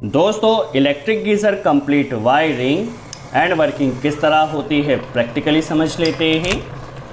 दोस्तों electric geyser complete wiring and working किस तरह होती है प्रैक्टिकली समझ लेते हैं।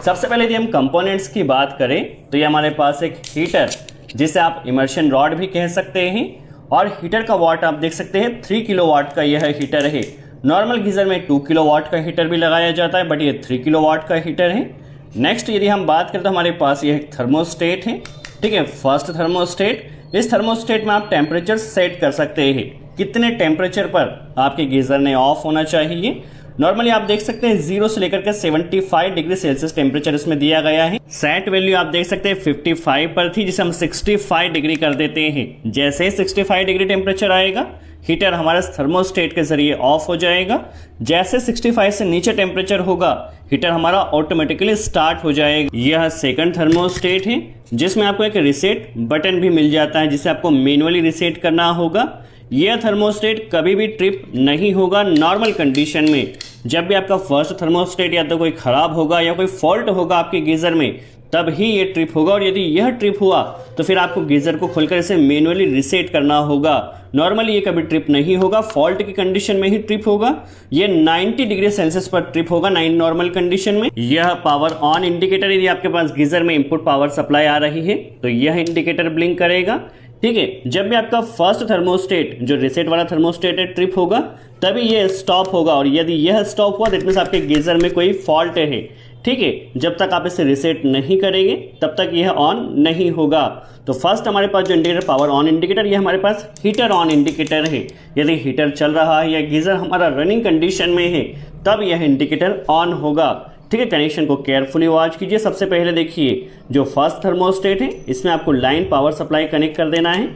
सबसे पहले यदि हम कंपोनेंट्स की बात करें तो ये हमारे पास एक हीटर जिसे आप इमर्शन रॉड भी कह सकते हैं और हीटर का वाट आप देख सकते हैं 3 किलोवाट का यह हीटर है। नॉर्मल गीज़र में 2 किलोवाट का हीटर भी लगाया जाता है बट ये 3 किलोवाट का हीटर है। नेक्स्ट यदि हम बात करें तो हमारे पास यह थर्मोस्टेट है, ठीक है, फर्स्ट थर्मोस्टेट। इस थर्मोस्टेट में आप टेम्परेचर सेट कर सकते हैं, कितने टेम्परेचर पर आपके गीज़र ने ऑफ होना चाहिए। नॉर्मली आप देख सकते हैं 0 से लेकर के 75 डिग्री सेल्सियस टेम्परेचर इसमें दिया गया है। सेट वैल्यू आप देख सकते हैं 55 पर थी जिसे हम 65 डिग्री कर देते हैं। जैसे ही 65 डिग्री टेम्परेचर आएगा हीटर हमारे थर्मोस्टेट के जरिए ऑफ हो जाएगा। जैसे 65 से नीचे टेम्परेचर होगा हीटर हमारा ऑटोमेटिकली स्टार्ट हो जाएगा। यह सेकंड थर्मोस्टेट है जिसमें आपको एक रीसेट बटन भी मिल जाता है जिसे आपको मैनुअली रीसेट करना होगा। यह थर्मोस्टेट कभी भी ट्रिप नहीं होगा नॉर्मल कंडीशन में। जब भी आपका फर्स्ट थर्मोस्टेट या तो कोई खराब होगा या कोई फॉल्ट होगा आपके गीज़र में तब ही ये ट्रिप होगा, और यदि यह ट्रिप हुआ तो फिर आपको गीज़र को खोलकर इसे मैनुअली रीसेट करना होगा। नॉर्मली ये कभी ट्रिप नहीं होगा, फॉल्ट की कंडीशन में ही ट्रिप होगा। ये 90 डिग्री सेल्सियस पर ट्रिप होगा नॉर्मल कंडीशन में। यह पावर ऑन इंडिकेटर, यदि आपके पास गीज़र में इनपुट पावर सप्लाई आ रही है तो यह इंडिकेटर ब्लिंक करेगा, ठीक है। जब भी आपका फर्स्ट थर्मोस्टेट जो रीसेट वाला थर्मोस्टेट है ट्रिप होगा तभी यह स्टॉप होगा, और यदि यह स्टॉप हुआ दैट मीन्स आपके गीज़र में कोई फॉल्ट है, ठीक है। जब तक आप इसे रीसेट नहीं करेंगे तब तक यह ऑन नहीं होगा। तो फर्स्ट हमारे पास जो इंडिकेटर पावर ऑन इंडिकेटर, यह हमारे पास हीटर ऑन इंडिकेटर है। यदि हीटर चल रहा है या गीज़र हमारा रनिंग कंडीशन में है तब यह इंडिकेटर ऑन होगा, ठीक है। कनेक्शन को केयरफुली वॉच कीजिए। सबसे पहले देखिए जो फर्स्ट थर्मोस्टेट है इसमें आपको लाइन पावर सप्लाई कनेक्ट कर देना है,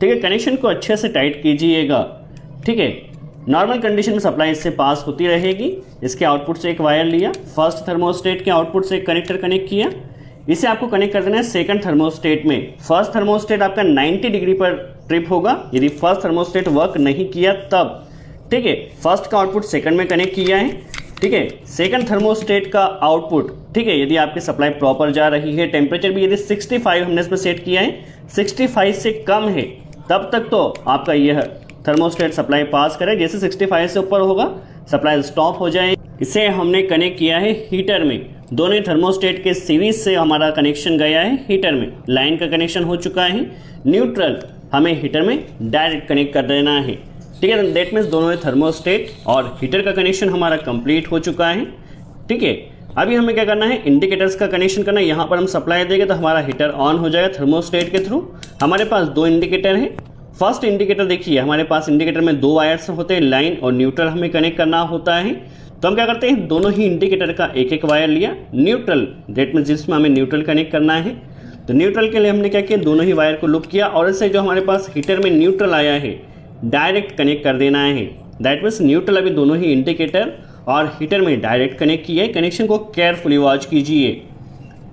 ठीक है। कनेक्शन को अच्छे से टाइट कीजिएगा, ठीक है। नॉर्मल कंडीशन में सप्लाई इससे पास होती रहेगी। इसके आउटपुट से एक वायर लिया, फर्स्ट थर्मोस्टेट के आउटपुट से एक कनेक्टर कनेक्ट किया, इसे आपको कनेक्ट कर देना है सेकंड थर्मोस्टेट में। फर्स्ट थर्मोस्टेट आपका 90 डिग्री पर ट्रिप होगा यदि फर्स्ट थर्मोस्टेट वर्क नहीं किया तब, ठीक है। फर्स्ट का आउटपुट सेकंड में कनेक्ट किया है, ठीक है। सेकंड थर्मोस्टेट का आउटपुट, ठीक है, यदि आपकी सप्लाई प्रॉपर जा रही है, टेम्परेचर भी यदि 65 हमने इसमें सेट किया है, 65 से कम है तब तक तो आपका यह थर्मोस्टेट सप्लाई पास करे। जैसे 65 से ऊपर होगा सप्लाई स्टॉप हो जाए। इसे हमने कनेक्ट किया है हीटर में। दोनों थर्मोस्टेट के सीरीज से हमारा कनेक्शन गया है हीटर में, लाइन का कनेक्शन हो चुका है। न्यूट्रल हमें हीटर में डायरेक्ट कनेक्ट कर देना है, ठीक है। दैट मीन्स दोनों थर्मोस्टेट और हीटर का कनेक्शन हमारा कंप्लीट हो चुका है, ठीक है। अभी हमें क्या करना है, इंडिकेटर्स का कनेक्शन करना है। यहाँ पर हम सप्लाई देंगे तो हमारा हीटर ऑन हो जाएगा थर्मोस्टेट के थ्रू। हमारे पास 2 इंडिकेटर हैं। फर्स्ट इंडिकेटर देखिए, हमारे पास इंडिकेटर में 2 वायर्स होते हैं, लाइन और न्यूट्रल हमें कनेक्ट करना होता है। तो हम क्या करते हैं, दोनों ही इंडिकेटर का एक एक वायर लिया, न्यूट्रल दैट मीन्स जिसमें हमें न्यूट्रल कनेक्ट करना है। तो न्यूट्रल के लिए हमने क्या किया, दोनों ही वायर को लूप किया और इससे जो हमारे पास हीटर में न्यूट्रल आया है डायरेक्ट कनेक्ट कर देना है। दैट मीन्स न्यूट्रल अभी दोनों ही इंडिकेटर और हीटर में डायरेक्ट कनेक्ट किया है। कनेक्शन को केयरफुली वॉच कीजिए,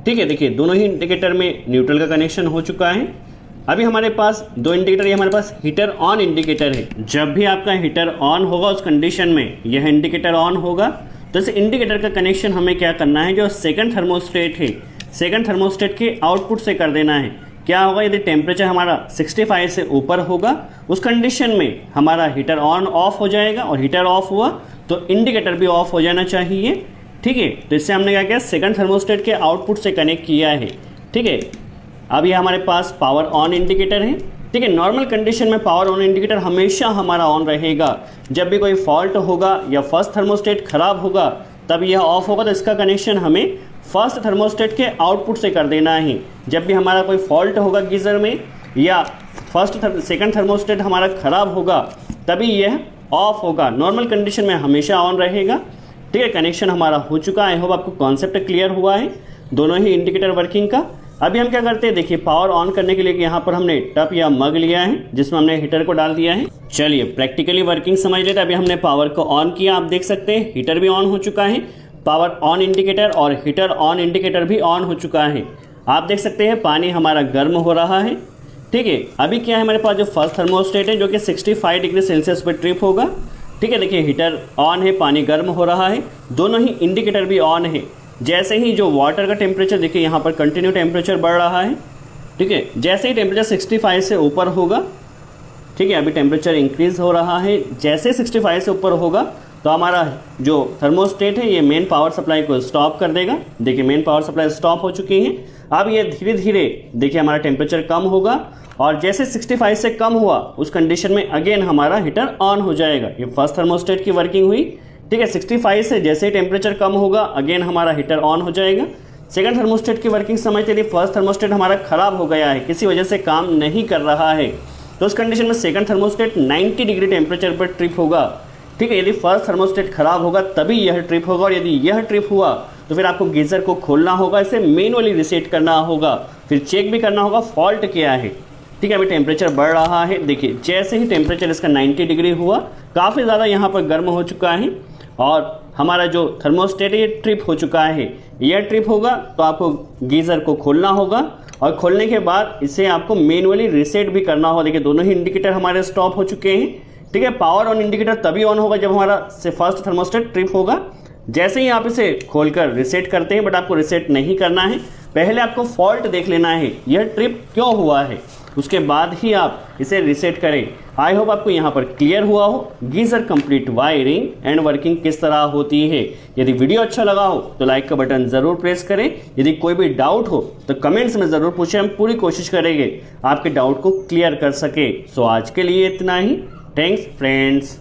ठीक है। देखिए दोनों ही इंडिकेटर में न्यूट्रल का कनेक्शन हो चुका है। अभी हमारे पास 2 इंडिकेटर, ये हमारे पास हीटर ऑन इंडिकेटर है। जब भी आपका हीटर ऑन होगा उस कंडीशन में यह इंडिकेटर ऑन होगा। तो इस इंडिकेटर का कनेक्शन हमें क्या करना है, जो सेकंड थर्मोस्टेट है सेकंड थर्मोस्टेट के आउटपुट से कर देना है। क्या होगा, यदि टेम्परेचर हमारा 65 से ऊपर होगा उस कंडीशन में हमारा हीटर ऑन ऑफ हो जाएगा, और हीटर ऑफ हुआ तो इंडिकेटर भी ऑफ हो जाना चाहिए, ठीक है। तो इससे हमने क्या किया, सेकंड थर्मोस्टेट के आउटपुट से कनेक्ट किया है, ठीक है। अब ये हमारे पास पावर ऑन इंडिकेटर है, ठीक है। नॉर्मल कंडीशन में पावर ऑन इंडिकेटर हमेशा हमारा ऑन रहेगा। जब भी कोई फॉल्ट होगा या फर्स्ट थर्मोस्टेट खराब होगा तब यह ऑफ होगा। तो इसका कनेक्शन हमें फर्स्ट थर्मोस्टेट के आउटपुट से कर देना है। जब भी हमारा कोई फॉल्ट होगा गीज़र में या सेकंड थर्मोस्टेट हमारा खराब होगा तभी यह ऑफ होगा। नॉर्मल कंडीशन में हमेशा ऑन रहेगा, ठीक है। कनेक्शन हमारा हो चुका है। आई होप आपको कॉन्सेप्ट क्लियर हुआ है दोनों ही इंडिकेटर वर्किंग का। अभी हम क्या करते हैं, देखिए पावर ऑन करने के लिए यहाँ पर हमने टप या मग लिया है जिसमें हमने हीटर को डाल दिया है। चलिए प्रैक्टिकली वर्किंग समझ लेते हैं। अभी हमने पावर को ऑन किया, आप देख सकते हैं हीटर भी ऑन हो चुका है, पावर ऑन इंडिकेटर और हीटर ऑन इंडिकेटर भी ऑन हो चुका है। आप देख सकते हैं पानी हमारा गर्म हो रहा है, ठीक है। अभी क्या है, हमारे पास जो फर्स्ट थर्मोस्टेट है जो कि 65 डिग्री सेल्सियस पर ट्रिप होगा, ठीक है। देखिए हीटर ऑन है, पानी गर्म हो रहा है, दोनों ही इंडिकेटर भी ऑन है। जैसे ही जो वाटर का टेम्परेचर देखिए यहाँ पर कंटिन्यू टेम्परेचर बढ़ रहा है, ठीक है। जैसे ही टेम्परेचर 65 से ऊपर होगा ठीक है, अभी टेम्परेचर इंक्रीज हो रहा है। जैसे 65 से ऊपर होगा तो हमारा जो थर्मोस्टेट है ये मेन पावर सप्लाई को स्टॉप कर देगा। देखिए मेन पावर सप्लाई स्टॉप हो चुकी है। अब ये धीरे धीरे देखिए हमारा टेम्परेचर कम होगा और जैसे 65 से कम हुआ उस कंडीशन में अगेन हमारा हीटर ऑन हो जाएगा। ये फर्स्ट थर्मोस्टेट की वर्किंग हुई। ठीक है, 65 से जैसे ही टेम्परेचर कम होगा अगेन हमारा हीटर ऑन हो जाएगा। सेकंड थर्मोस्टेट की वर्किंग समझते यदि फर्स्ट थर्मोस्टेट हमारा खराब हो गया है, किसी वजह से काम नहीं कर रहा है, तो उस कंडीशन में सेकंड थर्मोस्टेट 90 डिग्री टेम्परेचर पर ट्रिप होगा। ठीक है, यदि फर्स्ट थर्मोस्टेट खराब होगा तभी यह ट्रिप होगा और यदि यह ट्रिप हुआ तो फिर आपको गीज़र को खोलना होगा, इसे मैनुअली रीसेट करना होगा, फिर चेक भी करना होगा फॉल्ट क्या है। ठीक है, अभी टेम्परेचर बढ़ रहा है। देखिए जैसे ही टेम्परेचर इसका 90 डिग्री हुआ, काफ़ी ज़्यादा यहाँ पर गर्म हो चुका है और हमारा जो थर्मोस्टेट ये ट्रिप हो चुका है। यह ट्रिप होगा तो आपको गीज़र को खोलना होगा और खोलने के बाद इसे आपको मैनुअली रीसेट भी करना होगा। देखिए दोनों ही इंडिकेटर हमारे स्टॉप हो चुके हैं। ठीक है, पावर ऑन इंडिकेटर तभी ऑन होगा जब हमारा से फर्स्ट थर्मोस्टेट ट्रिप होगा। जैसे ही आप इसे खोलकर रीसेट करते हैं, बट आपको रीसेट नहीं करना है, पहले आपको फॉल्ट देख लेना है, यह ट्रिप क्यों हुआ है, उसके बाद ही आप इसे रीसेट करें। आई होप आपको यहाँ पर क्लियर हुआ हो geyser complete wiring and working किस तरह होती है। यदि वीडियो अच्छा लगा हो तो लाइक का बटन ज़रूर प्रेस करें। यदि कोई भी डाउट हो तो कमेंट्स में ज़रूर पूछें, हम पूरी कोशिश करेंगे आपके डाउट को क्लियर कर सके। सो आज के लिए इतना ही। Thanks friends.